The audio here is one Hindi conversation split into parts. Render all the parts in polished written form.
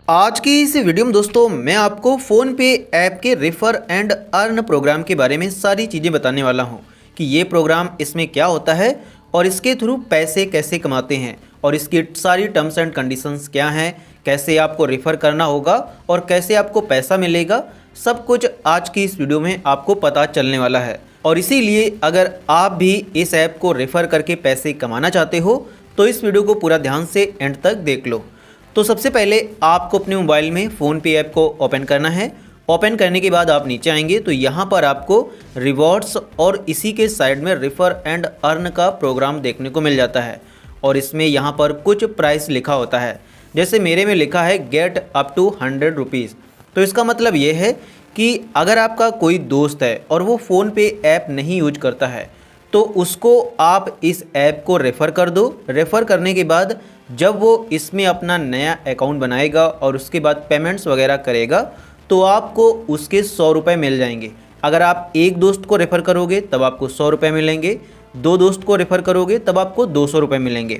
आज की इस वीडियो में दोस्तों मैं आपको फ़ोन पे ऐप के रेफ़र एंड अर्न प्रोग्राम के बारे में सारी चीज़ें बताने वाला हूं कि ये प्रोग्राम इसमें क्या होता है और इसके थ्रू पैसे कैसे कमाते हैं और इसकी सारी टर्म्स एंड कंडीशंस क्या हैं, कैसे आपको रेफ़र करना होगा और कैसे आपको पैसा मिलेगा। सब कुछ आज की इस वीडियो में आपको पता चलने वाला है। और इसीलिए अगर आप भी इस ऐप को रेफ़र करके पैसे कमाना चाहते हो तो इस वीडियो को पूरा ध्यान से एंड तक देख लो। तो सबसे पहले आपको अपने मोबाइल में फ़ोन पे ऐप को ओपन करना है। ओपन करने के बाद आप नीचे आएंगे तो यहाँ पर आपको रिवॉर्ड्स और इसी के साइड में रेफ़र एंड अर्न का प्रोग्राम देखने को मिल जाता है। और इसमें यहाँ पर कुछ प्राइस लिखा होता है, जैसे मेरे में लिखा है गेट अप टू 100 रुपीज़। तो इसका मतलब ये है कि अगर आपका कोई दोस्त है और वो फ़ोन पे ऐप नहीं यूज करता है तो उसको आप इस ऐप को रेफ़र कर दो। रेफ़र करने के बाद जब वो इसमें अपना नया अकाउंट बनाएगा और उसके बाद पेमेंट्स वगैरह करेगा तो आपको उसके 100 रुपये मिल जाएंगे। अगर आप एक दोस्त को रेफ़र करोगे तब आपको 100 रुपये मिलेंगे, दो दोस्त को रेफ़र करोगे तब आपको 200 रुपये मिलेंगे।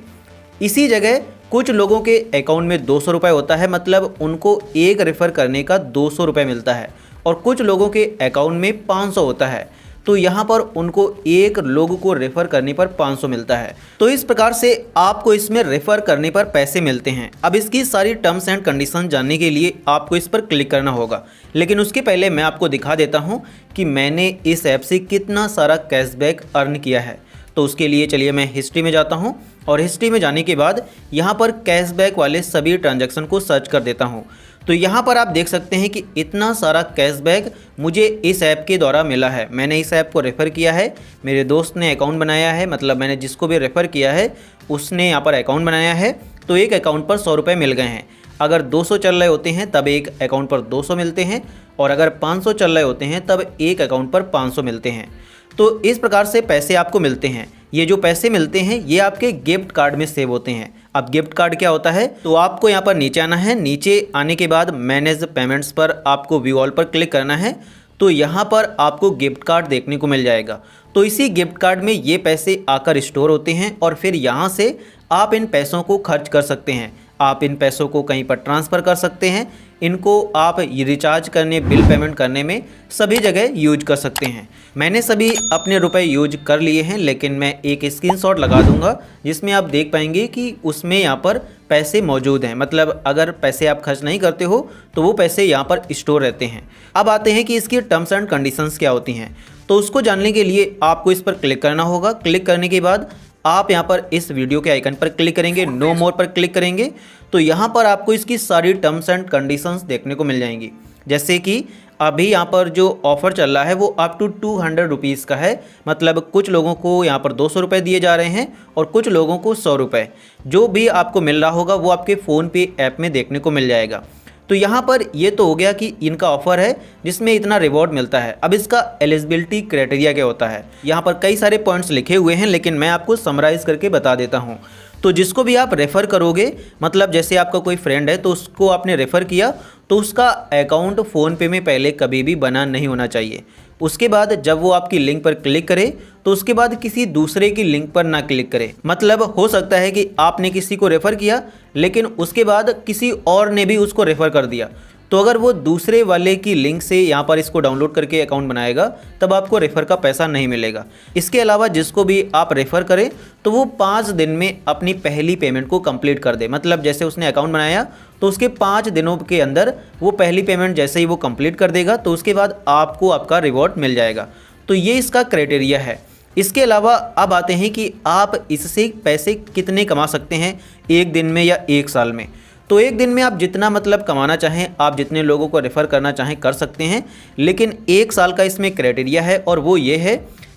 इसी जगह कुछ लोगों के अकाउंट में 200 रुपये होता है, मतलब उनको एक रेफ़र करने का 200 रुपये मिलता है। और कुछ लोगों के अकाउंट में 500 होता है, तो यहाँ पर उनको एक लोग को रेफ़र करने पर 500 मिलता है। तो इस प्रकार से आपको इसमें रेफ़र करने पर पैसे मिलते हैं। अब इसकी सारी टर्म्स एंड कंडीशन जानने के लिए आपको इस पर क्लिक करना होगा, लेकिन उसके पहले मैं आपको दिखा देता हूँ कि मैंने इस ऐप से कितना सारा कैशबैक अर्न किया है। तो उसके लिए चलिए मैं हिस्ट्री में जाता हूँ और हिस्ट्री में जाने के बाद यहाँ पर कैशबैक वाले सभी ट्रांजैक्शन को सर्च कर देता हूँ। तो यहाँ पर आप देख सकते हैं कि इतना सारा कैशबैक मुझे इस ऐप के द्वारा मिला है। मैंने इस ऐप को रेफ़र किया है, मेरे दोस्त ने अकाउंट बनाया है, मतलब मैंने जिसको भी रेफ़र किया है उसने यहाँ पर अकाउंट बनाया है। तो एक अकाउंट पर 100 रुपये मिल गए हैं। अगर 200 चल रहे होते हैं तब एक अकाउंट पर 200 मिलते हैं, और अगर 500 चल रहे होते हैं तब एक अकाउंट पर 500 मिलते हैं। तो इस प्रकार से पैसे आपको मिलते हैं। ये जो पैसे मिलते हैं ये आपके गिफ्ट कार्ड में सेव होते हैं। अब गिफ्ट कार्ड क्या होता है, तो आपको यहाँ पर नीचे आना है। नीचे आने के बाद मैनेज पेमेंट्स पर आपको व्यू ऑल पर क्लिक करना है। तो यहाँ पर आपको गिफ्ट कार्ड देखने को मिल जाएगा। तो इसी गिफ्ट कार्ड में ये पैसे आकर स्टोर होते हैं और फिर यहाँ से आप इन पैसों को खर्च कर सकते हैं। आप इन पैसों को कहीं पर ट्रांसफ़र कर सकते हैं, इनको आप रिचार्ज करने, बिल पेमेंट करने में सभी जगह यूज कर सकते हैं। मैंने सभी अपने रुपए यूज कर लिए हैं, लेकिन मैं एक स्क्रीनशॉट लगा दूंगा जिसमें आप देख पाएंगे कि उसमें यहाँ पर पैसे मौजूद हैं। मतलब अगर पैसे आप खर्च नहीं करते हो तो वो पैसे यहाँ पर स्टोर रहते हैं। अब आते हैं कि इसकी टर्म्स एंड कंडीशंस क्या होती हैं। तो उसको जानने के लिए आपको इस पर क्लिक करना होगा। क्लिक करने के बाद आप यहाँ पर इस वीडियो के आइकन पर क्लिक करेंगे, नो मोर पर क्लिक करेंगे तो यहाँ पर आपको इसकी सारी टर्म्स एंड कंडीशंस देखने को मिल जाएंगी। जैसे कि अभी यहाँ पर जो ऑफ़र चल रहा है वो अप टू 200 रुपीज़ का है, मतलब कुछ लोगों को यहाँ पर 200 रुपये दिए जा रहे हैं और कुछ लोगों को 100 रुपये। जो भी आपको मिल रहा होगा वो आपके फ़ोन पे ऐप में देखने को मिल जाएगा। तो यहाँ पर ये तो हो गया कि इनका ऑफ़र है जिसमें इतना रिवॉर्ड मिलता है। अब इसका एलिजिबिलिटी क्राइटेरिया क्या होता है, यहाँ पर कई सारे पॉइंट्स लिखे हुए हैं, लेकिन मैं आपको समराइज़ करके बता देता हूँ। तो जिसको भी आप रेफ़र करोगे, मतलब जैसे आपका कोई फ्रेंड है तो उसको आपने रेफ़र किया तो उसका अकाउंट फ़ोन पे में पहले कभी भी बना नहीं होना चाहिए। उसके बाद जब वो आपकी लिंक पर क्लिक करे तो उसके बाद किसी दूसरे की लिंक पर ना क्लिक करे। मतलब हो सकता है कि आपने किसी को रेफ़र किया लेकिन उसके बाद किसी और ने भी उसको रेफ़र कर दिया, तो अगर वो दूसरे वाले की लिंक से यहाँ पर इसको डाउनलोड करके अकाउंट बनाएगा तब आपको रेफ़र का पैसा नहीं मिलेगा। इसके अलावा जिसको भी आप रेफ़र करें तो वो 5 दिन में अपनी पहली पेमेंट को कंप्लीट कर दे। मतलब जैसे उसने अकाउंट बनाया तो उसके 5 दिनों के अंदर वो पहली पेमेंट जैसे ही वो कंप्लीट कर देगा तो उसके बाद आपको आपका रिवॉर्ड मिल जाएगा। तो ये इसका क्राइटेरिया है। इसके अलावा अब आते हैं कि आप इससे पैसे कितने कमा सकते हैं, एक दिन में या एक साल में। तो एक दिन में आप जितना मतलब कमाना चाहें, आप जितने लोगों को रेफ़र करना चाहें कर सकते हैं, लेकिन एक साल का इसमें क्राइटेरिया है और वो ये है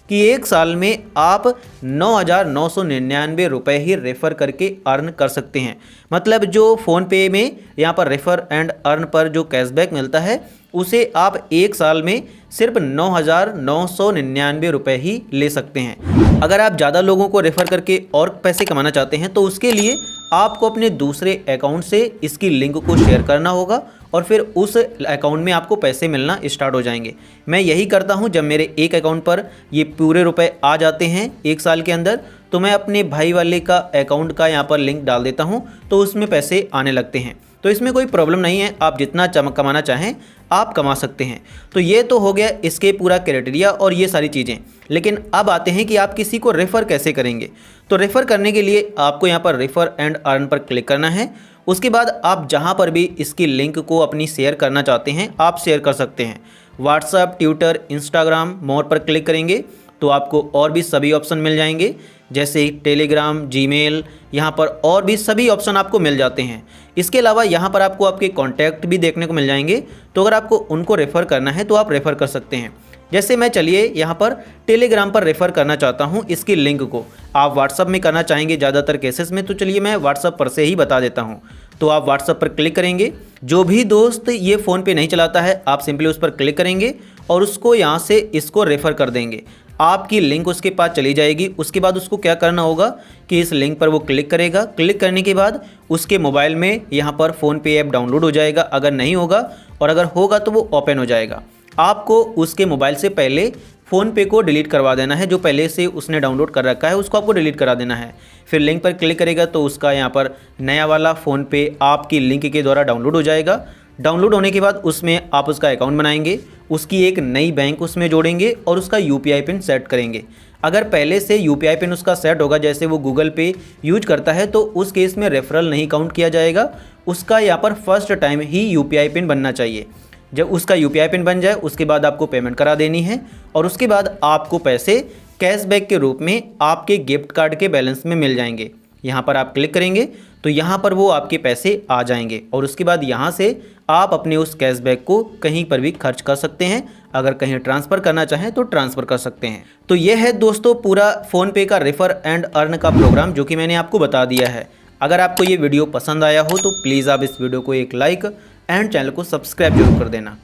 कि एक साल में आप 9,999 रुपये ही रेफ़र करके अर्न कर सकते हैं। मतलब जो फ़ोन पे में यहाँ पर रेफ़र एंड अर्न पर जो कैशबैक मिलता है उसे आप एक साल में सिर्फ 9,999 रुपये ही ले सकते हैं। अगर आप ज़्यादा लोगों को रेफ़र करके और पैसे कमाना चाहते हैं तो उसके लिए आपको अपने दूसरे अकाउंट से इसकी लिंक को शेयर करना होगा और फिर उस अकाउंट में आपको पैसे मिलना स्टार्ट हो जाएंगे। मैं यही करता हूं, जब मेरे एक अकाउंट पर ये पूरे रुपए आ जाते हैं एक साल के अंदर तो मैं अपने भाई वाले का अकाउंट का यहाँ पर लिंक डाल देता हूँ तो उसमें पैसे आने लगते हैं। तो इसमें कोई प्रॉब्लम नहीं है, आप जितना कमाना चाहें आप कमा सकते हैं। तो ये तो हो गया इसके पूरा क्राइटेरिया और ये सारी चीज़ें। लेकिन अब आते हैं कि आप किसी को रेफ़र कैसे करेंगे। तो रेफ़र करने के लिए आपको यहाँ पर रेफ़र एंड अर्न पर क्लिक करना है। उसके बाद आप जहाँ पर भी इसकी लिंक को अपनी शेयर करना चाहते हैं आप शेयर कर सकते हैं। व्हाट्सएप, ट्विटर, इंस्टाग्राम, मोर पर क्लिक करेंगे तो आपको और भी सभी ऑप्शन मिल जाएंगे, जैसे टेलीग्राम, जीमेल, यहाँ पर और भी सभी ऑप्शन आपको मिल जाते हैं। इसके अलावा यहाँ पर आपको आपके कॉन्टैक्ट भी देखने को मिल जाएंगे, तो अगर आपको उनको रेफ़र करना है तो आप रेफ़र कर सकते हैं। जैसे मैं चलिए यहाँ पर टेलीग्राम पर रेफ़र करना चाहता हूँ इसकी लिंक को। आप व्हाट्सअप में करना चाहेंगे ज़्यादातर केसेस में, तो चलिए मैं व्हाट्सअप पर से ही बता देता हूँ। तो आप व्हाट्सअप पर क्लिक करेंगे। जो भी दोस्त ये फ़ोन पे नहीं चलाता है आप सिंपली उस पर क्लिक करेंगे और उसको यहाँ से इसको रेफ़र कर देंगे। आपकी लिंक उसके पास चली जाएगी। उसके बाद उसको क्या करना होगा कि इस लिंक पर वो क्लिक करेगा। क्लिक करने के बाद उसके मोबाइल में यहाँ पर फ़ोनपे ऐप डाउनलोड हो जाएगा, अगर नहीं होगा, और अगर होगा तो वो ओपन हो जाएगा। आपको उसके मोबाइल से पहले फ़ोनपे को डिलीट करवा देना है, जो पहले से उसने डाउनलोड कर रखा है उसको आपको डिलीट करा देना है। फिर लिंक पर क्लिक करेगा तो उसका यहाँ पर नया वाला फ़ोनपे आपकी लिंक के द्वारा डाउनलोड हो जाएगा। डाउनलोड होने के बाद उसमें आप उसका अकाउंट बनाएंगे, उसकी एक नई बैंक उसमें जोड़ेंगे और उसका यूपीआई पिन सेट करेंगे। अगर पहले से यूपीआई पिन उसका सेट होगा, जैसे वो गूगल पे यूज करता है, तो उस केस में रेफरल नहीं काउंट किया जाएगा। उसका यहाँ पर फर्स्ट टाइम ही यूपीआई पिन बनना चाहिए। जब उसका यूपीआई पिन बन जाए उसके बाद आपको पेमेंट करा देनी है और उसके बाद आपको पैसे कैशबैक के रूप में आपके गिफ्ट कार्ड के बैलेंस में मिल जाएंगे। यहाँ पर आप क्लिक करेंगे तो यहाँ पर वो आपके पैसे आ जाएंगे और उसके बाद यहाँ से आप अपने उस कैशबैक को कहीं पर भी खर्च कर सकते हैं। अगर कहीं ट्रांसफ़र करना चाहें तो ट्रांसफ़र कर सकते हैं। तो ये है दोस्तों पूरा फ़ोनपे का रेफ़र एंड अर्न का प्रोग्राम, जो कि मैंने आपको बता दिया है। अगर आपको ये वीडियो पसंद आया हो तो प्लीज़ आप इस वीडियो को एक लाइक एंड चैनल को सब्सक्राइब जरूर कर देना।